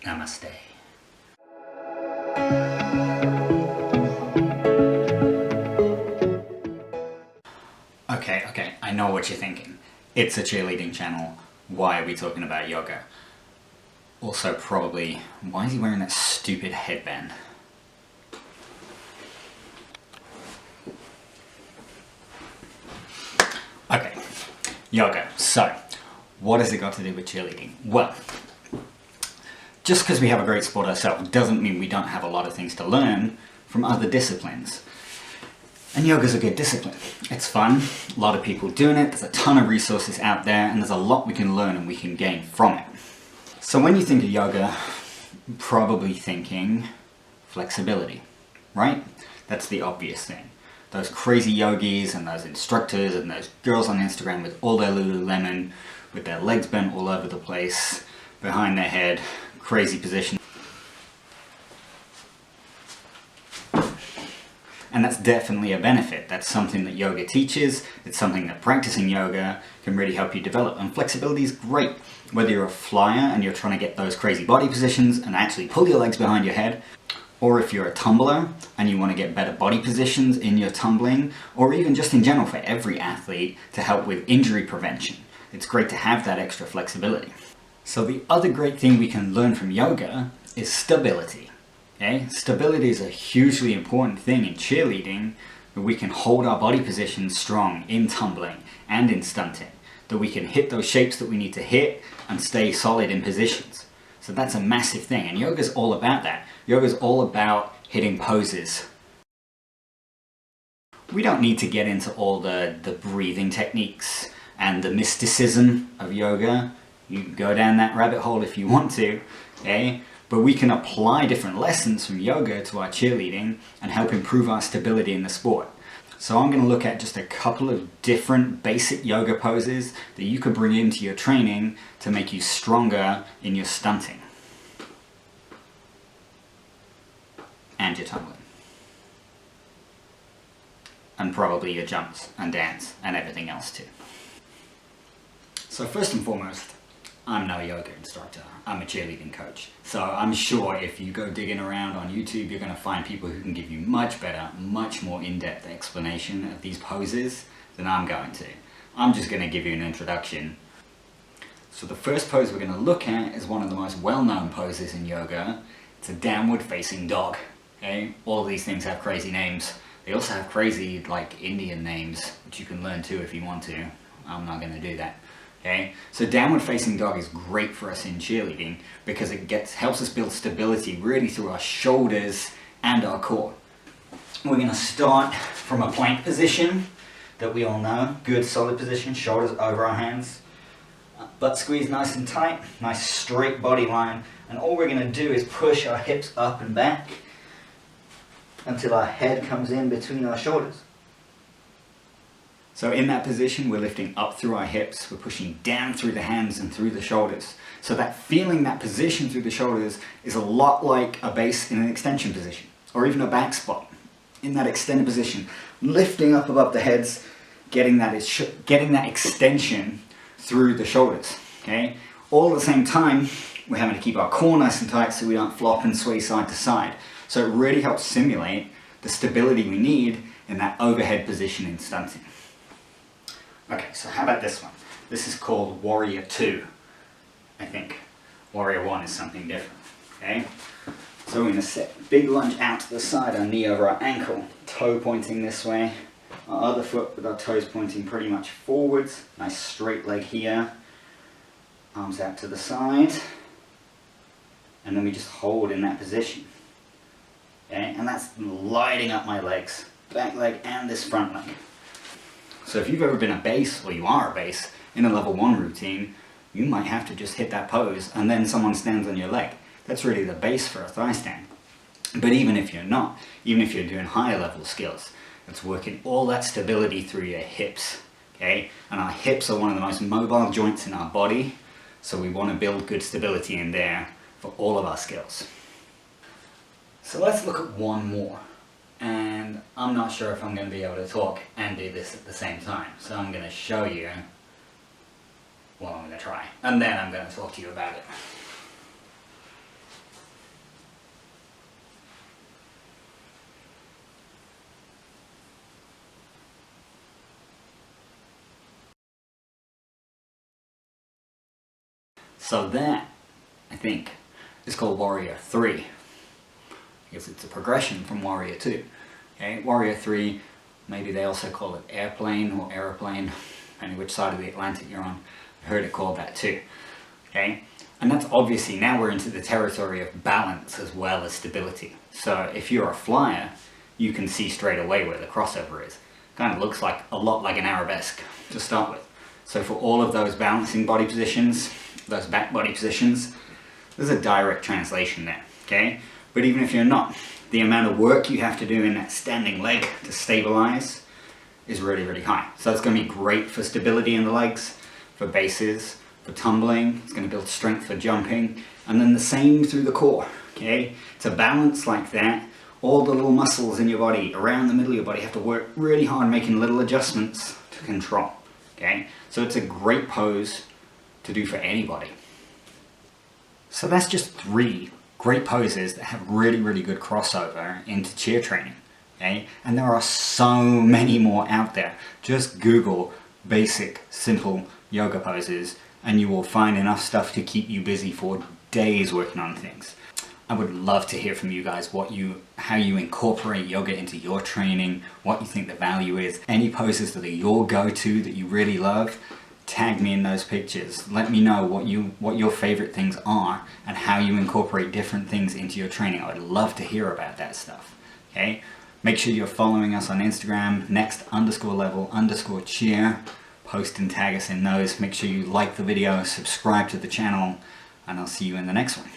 Namaste. Okay, I know what you're thinking. It's a cheerleading channel. Why are we talking about yoga? Also, probably, why is he wearing that stupid headband? Okay, yoga. So, what has it got to do with cheerleading? Well, just because we have a great sport ourselves doesn't mean we don't have a lot of things to learn from other disciplines. And yoga's a good discipline. It's fun, a lot of people doing it, there's a ton of resources out there, and there's a lot we can learn and we can gain from it. So when you think of yoga, you're probably thinking flexibility, right? That's the obvious thing. Those crazy yogis and those instructors and those girls on Instagram with all their Lululemon, with their legs bent all over the place, behind their head, crazy position. And that's definitely a benefit. That's something that yoga teaches. It's something that practicing yoga can really help you develop. And flexibility is great. Whether you're a flyer and you're trying to get those crazy body positions and actually pull your legs behind your head, or if you're a tumbler and you want to get better body positions in your tumbling, or even just in general for every athlete to help with injury prevention. It's great to have that extra flexibility. So the other great thing we can learn from yoga is stability. Okay? Stability is a hugely important thing in cheerleading, that we can hold our body positions strong in tumbling and in stunting, that we can hit those shapes that we need to hit and stay solid in positions. So that's a massive thing, and yoga's all about that. Yoga's all about hitting poses. We don't need to get into all the breathing techniques and the mysticism of yoga. You can go down that rabbit hole if you want to, okay? But we can apply different lessons from yoga to our cheerleading and help improve our stability in the sport. So I'm going to look at just a couple of different basic yoga poses that you could bring into your training to make you stronger in your stunting and your tumbling. And probably your jumps and dance and everything else too. So first and foremost, I'm no yoga instructor, I'm a cheerleading coach. So I'm sure if you go digging around on YouTube, you're going to find people who can give you much better, much more in-depth explanation of these poses than I'm going to. I'm just going to give you an introduction. So the first pose we're going to look at is one of the most well-known poses in yoga. It's a downward facing dog. Okay? All of these things have crazy names. They also have crazy, like, Indian names, which you can learn too if you want to. I'm not going to do that. Okay? So downward facing dog is great for us in cheerleading because it helps us build stability really through our shoulders and our core. We're going to start from a plank position that we all know. Good solid position, shoulders over our hands. Butt squeeze nice and tight, nice straight body line. And all we're going to do is push our hips up and back until our head comes in between our shoulders. So in that position, we're lifting up through our hips, we're pushing down through the hands and through the shoulders. So that position through the shoulders is a lot like a base in an extension position, or even a back spot. In that extended position, lifting up above the heads, getting that extension through the shoulders. Okay? All at the same time, we're having to keep our core nice and tight so we don't flop and sway side to side. So it really helps simulate the stability we need in that overhead position in stunting. Okay, so how about this one? This is called Warrior 2, I think. Warrior 1 is something different, okay? So we're going to set big lunge out to the side, our knee over our ankle, toe pointing this way, our other foot with our toes pointing pretty much forwards, nice straight leg here, arms out to the side, and then we just hold in that position. Okay, and that's lighting up my legs, back leg and this front leg. So if you've ever been a base, or you are a base, in a level 1 routine, you might have to just hit that pose and then someone stands on your leg. That's really the base for a thigh stand. But even if you're not, even if you're doing higher level skills, it's working all that stability through your hips. Okay? And our hips are one of the most mobile joints in our body, so we want to build good stability in there for all of our skills. So let's look at one more. And I'm not sure if I'm going to be able to talk and do this at the same time. So I'm going to show you what I'm going to try. And then I'm going to talk to you about it. So that, I think, is called Warrior 3. Because it's a progression from Warrior 2. Okay, Warrior 3, maybe they also call it airplane or aeroplane, depending which side of the Atlantic you're on. I heard it called that too. Okay, and that's obviously, now we're into the territory of balance as well as stability. So if you're a flyer, you can see straight away where the crossover is. Kind of looks like a lot like an arabesque to start with. So for all of those balancing body positions, those back body positions, there's a direct translation there. Okay, but even if you're not, the amount of work you have to do in that standing leg to stabilize is really, really high. So it's going to be great for stability in the legs, for bases, for tumbling. It's going to build strength for jumping, and then the same through the core. Okay, to balance like that, all the little muscles in your body, around the middle of your body, have to work really hard making little adjustments to control. Okay, so it's a great pose to do for anybody. So that's just 3 great poses that have really, really good crossover into cheer training. Okay, and there are so many more out there. Just Google basic, simple yoga poses and you will find enough stuff to keep you busy for days working on things. I would love to hear from you guys how you incorporate yoga into your training, what you think the value is, any poses that are your go-to that you really love. Tag me in those pictures. Let me know what your favorite things are and how you incorporate different things into your training. I would love to hear about that stuff. Okay? Make sure you're following us on Instagram, next_level_cheer. Post and tag us in those. Make sure you like the video, subscribe to the channel, and I'll see you in the next one.